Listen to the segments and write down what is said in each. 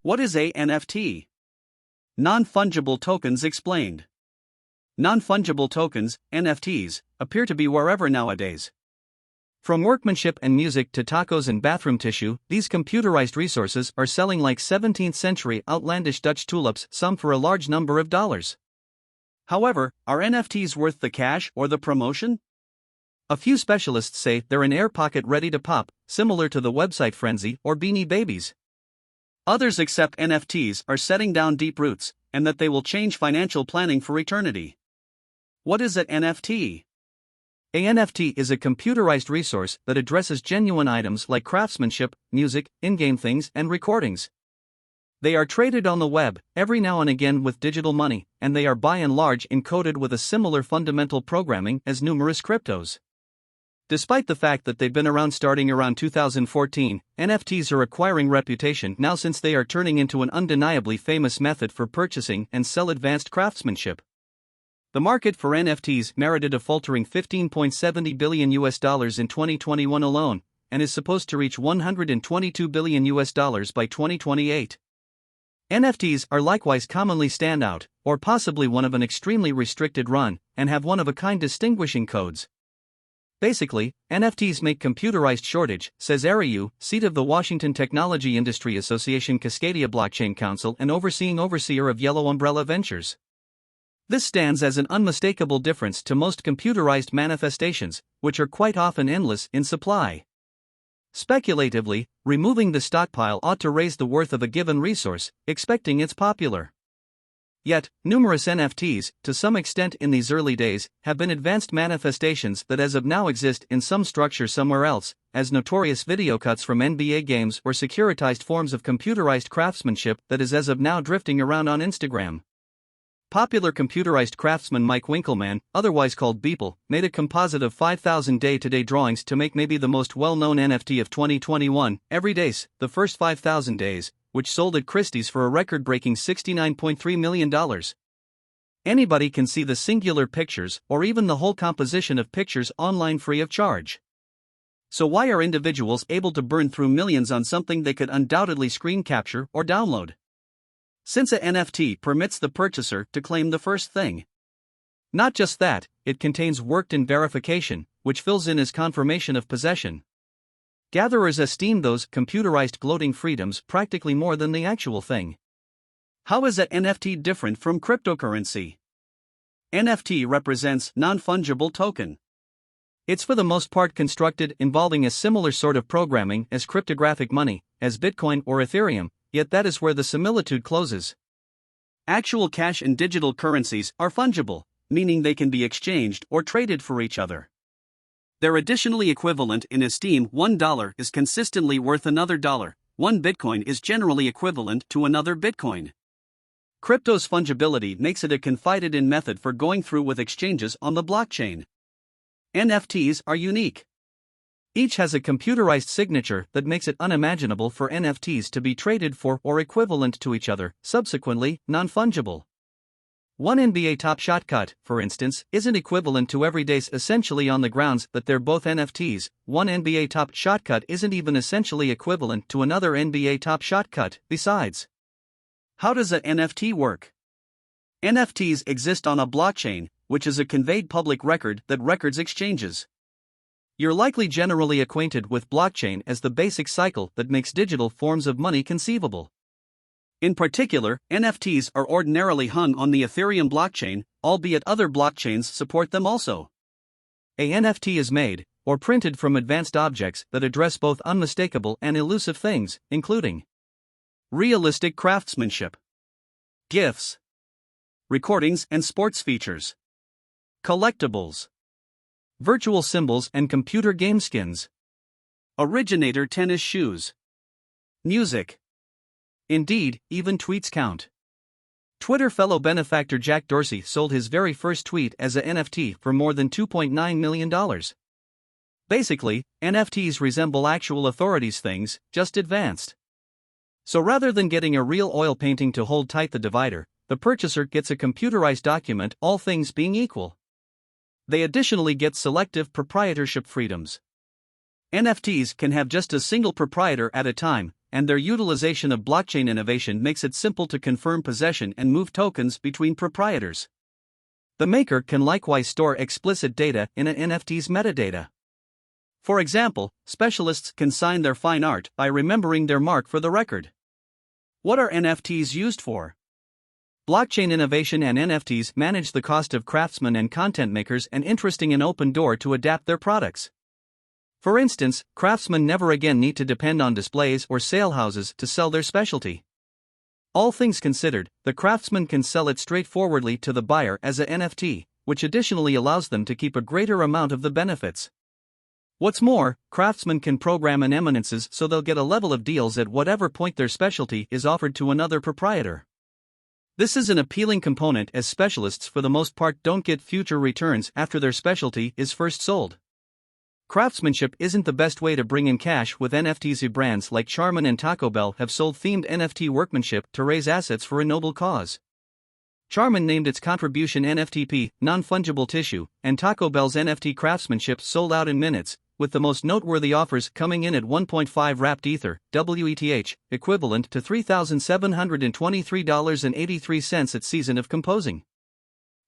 What is a NFT? Non-fungible tokens explained. Non-fungible tokens, NFTs, appear to be wherever nowadays. From workmanship and music to tacos and bathroom tissue, these computerized resources are selling like 17th century outlandish Dutch tulips, some for a large number of dollars. However, are NFTs worth the cash or the promotion? A few specialists say they're an air pocket ready to pop, similar to the website Frenzy or Beanie Babies. Others accept NFTs are setting down deep roots, and that they will change financial planning for eternity. What is an NFT? A NFT is a computerized resource that addresses genuine items like craftsmanship, music, in-game things, and recordings. They are traded on the web, every now and again with digital money, and they are by and large encoded with a similar fundamental programming as numerous cryptos. Despite the fact that they've been around starting around 2014, NFTs are acquiring reputation now since they are turning into an undeniably famous method for purchasing and sell advanced craftsmanship. The market for NFTs merited a faltering $15.70 billion in 2021 alone, and is supposed to reach $122 billion by 2028. NFTs are likewise commonly standout, or possibly one of an extremely restricted run, and have one-of-a-kind distinguishing codes. Basically, NFTs make computerized shortage, says Ariu, seat of the Washington Technology Industry Association Cascadia Blockchain Council and overseer of Yellow Umbrella Ventures. This stands as an unmistakable difference to most computerized manifestations, which are quite often endless in supply. Speculatively, removing the stockpile ought to raise the worth of a given resource, expecting it's popular. Yet, numerous NFTs, to some extent in these early days, have been advanced manifestations that as of now exist in some structure somewhere else, as notorious video cuts from NBA games or securitized forms of computerized craftsmanship that is as of now drifting around on Instagram. Popular computerized craftsman Mike Winkelmann, otherwise called Beeple, made a composite of 5,000 day-to-day drawings to make maybe the most well-known NFT of 2021, Every Days, the first 5,000 days, which sold at Christie's for a record-breaking $69.3 million. Anybody can see the singular pictures or even the whole composition of pictures online free of charge. So why are individuals able to burn through millions on something they could undoubtedly screen capture or download? Since a NFT permits the purchaser to claim the first thing. Not just that, it contains worked-in verification, which fills in as confirmation of possession. Gatherers esteem those computerized gloating freedoms practically more than the actual thing. How is an NFT different from cryptocurrency? NFT represents non-fungible token. It's for the most part constructed involving a similar sort of programming as cryptographic money, as Bitcoin or Ethereum, yet that is where the similitude closes. Actual cash and digital currencies are fungible, meaning they can be exchanged or traded for each other. They're additionally equivalent in esteem. $1 is consistently worth another dollar. 1 Bitcoin is generally equivalent to another Bitcoin. Crypto's fungibility makes it a confided-in method for going through with exchanges on the blockchain. NFTs are unique. Each has a computerized signature that makes it unimaginable for NFTs to be traded for or equivalent to each other, subsequently, non-fungible. One NBA Top Shot cut, for instance, isn't equivalent to Every Days essentially on the grounds that they're both NFTs. One NBA Top Shot cut isn't even essentially equivalent to another NBA Top Shot cut, besides. How does an NFT work? NFTs exist on a blockchain, which is a conveyed public record that records exchanges. You're likely generally acquainted with blockchain as the basic cycle that makes digital forms of money conceivable. In particular, NFTs are ordinarily hung on the Ethereum blockchain, albeit other blockchains support them also. A NFT is made, or printed from advanced objects that address both unmistakable and elusive things, including realistic craftsmanship, GIFs, recordings and sports features, collectibles, virtual symbols and computer game skins, originator tennis shoes, music. Indeed, even tweets count. Twitter fellow benefactor Jack Dorsey sold his very first tweet as a NFT for more than $2.9 million. Basically, NFTs resemble actual authorities things, just advanced. So rather than getting a real oil painting to hold tight the divider, the purchaser gets a computerized document, all things being equal. They additionally get selective proprietorship freedoms. NFTs can have just a single proprietor at a time, and their utilization of blockchain innovation makes it simple to confirm possession and move tokens between proprietors. The maker can likewise store explicit data in an NFT's metadata. For example, specialists can sign their fine art by remembering their mark for the record. What are NFTs used for? Blockchain innovation and NFTs manage the cost of craftsmen and content makers, and interesting an open door to adapt their products. For instance, craftsmen never again need to depend on displays or sale houses to sell their specialty. All things considered, the craftsman can sell it straightforwardly to the buyer as a NFT, which additionally allows them to keep a greater amount of the benefits. What's more, craftsmen can program an eminences so they'll get a level of deals at whatever point their specialty is offered to another proprietor. This is an appealing component, as specialists for the most part don't get future returns after their specialty is first sold. Craftsmanship isn't the best way to bring in cash with NFTs. Brands like Charmin and Taco Bell have sold themed NFT workmanship to raise assets for a noble cause. Charmin named its contribution NFTP, non-fungible tissue, and Taco Bell's NFT craftsmanship sold out in minutes, with the most noteworthy offers coming in at 1.5 wrapped Ether, WETH, equivalent to $3,723.83 at Season of Composing.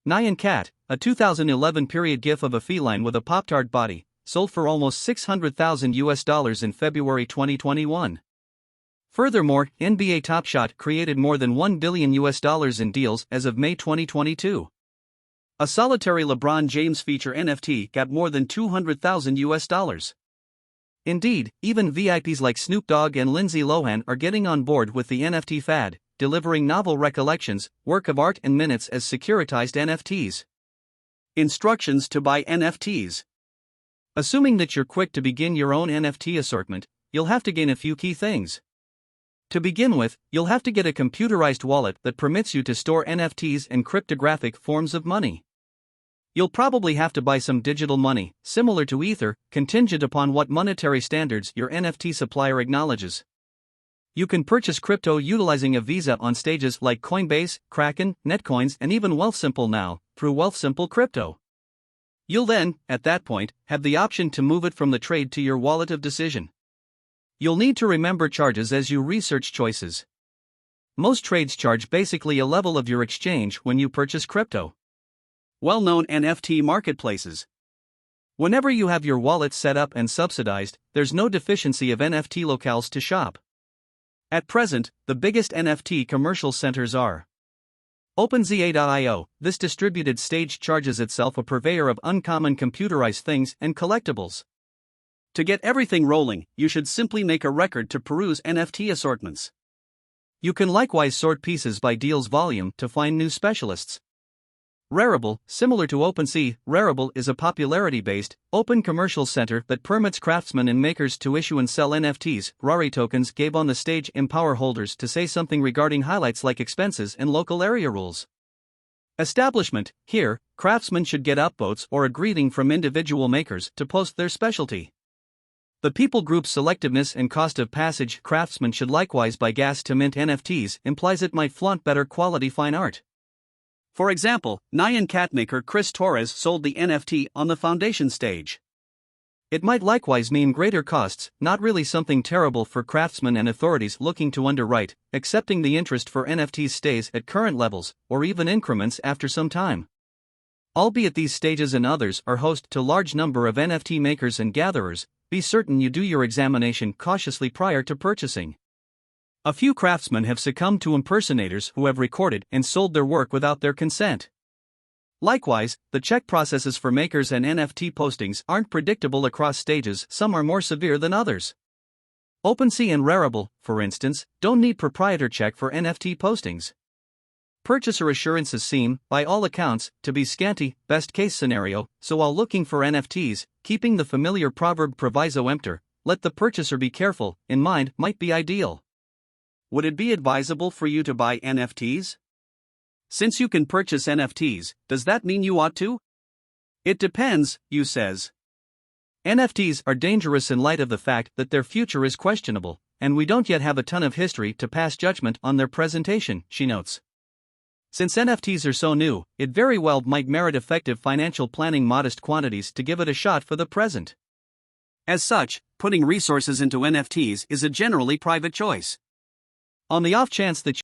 Nyan Cat, a 2011 period GIF of a feline with a Pop-Tart body, sold for almost $600,000 in February 2021. Furthermore, NBA Top Shot created more than $1 billion in deals as of May 2022. A solitary LeBron James feature NFT got more than $200,000. Indeed, even VIPs like Snoop Dogg and Lindsay Lohan are getting on board with the NFT fad, delivering novel recollections, work of art, and minutes as securitized NFTs. Instructions to buy NFTs. Assuming that you're quick to begin your own NFT assortment, you'll have to gain a few key things. To begin with, you'll have to get a computerized wallet that permits you to store NFTs and cryptographic forms of money. You'll probably have to buy some digital money, similar to Ether, contingent upon what monetary standards your NFT supplier acknowledges. You can purchase crypto utilizing a Visa on stages like Coinbase, Kraken, Netcoins, and even Wealthsimple now, through Wealthsimple Crypto. You'll then, at that point, have the option to move it from the trade to your wallet of decision. You'll need to remember charges as you research choices. Most trades charge basically a level of your exchange when you purchase crypto. Well-known NFT marketplaces. Whenever you have your wallet set up and subsidized, there's no deficiency of NFT locales to shop. At present, the biggest NFT commercial centers are OpenSea.io. This distributed stage charges itself a purveyor of uncommon computerized things and collectibles. To get everything rolling, you should simply make a record to peruse NFT assortments. You can likewise sort pieces by deals volume to find new specialists. Rarible, similar to OpenSea, Rarible is a popularity-based, open commercial center that permits craftsmen and makers to issue and sell NFTs. Rari tokens gave on the stage empower holders to say something regarding highlights like expenses and local area rules. Establishment. Here, craftsmen should get upvotes or a greeting from individual makers to post their specialty. The people group selectiveness and cost of passage. Craftsmen should likewise buy gas to mint NFTs implies it might flaunt better quality fine art. For example, Nyan Cat maker Chris Torres sold the NFT on the foundation stage. It might likewise mean greater costs, not really something terrible for craftsmen and authorities looking to underwrite, accepting the interest for NFTs stays at current levels, or even increments after some time. Albeit these stages and others are host to large number of NFT makers and gatherers, be certain you do your examination cautiously prior to purchasing. A few craftsmen have succumbed to impersonators who have recorded and sold their work without their consent. Likewise, the check processes for makers and NFT postings aren't predictable across stages. Some are more severe than others. OpenSea and Rarible, for instance, don't need proprietor check for NFT postings. Purchaser assurances seem, by all accounts, to be scanty, best case scenario, so while looking for NFTs, keeping the familiar proverb proviso emptor, let the purchaser be careful, in mind, might be ideal. Would it be advisable for you to buy NFTs? Since you can purchase NFTs, does that mean you ought to? It depends, Yu says. NFTs are dangerous in light of the fact that their future is questionable, and we don't yet have a ton of history to pass judgment on their presentation, she notes. Since NFTs are so new, it very well might merit effective financial planning, modest quantities to give it a shot for the present. As such, putting resources into NFTs is a generally private choice. On the off chance that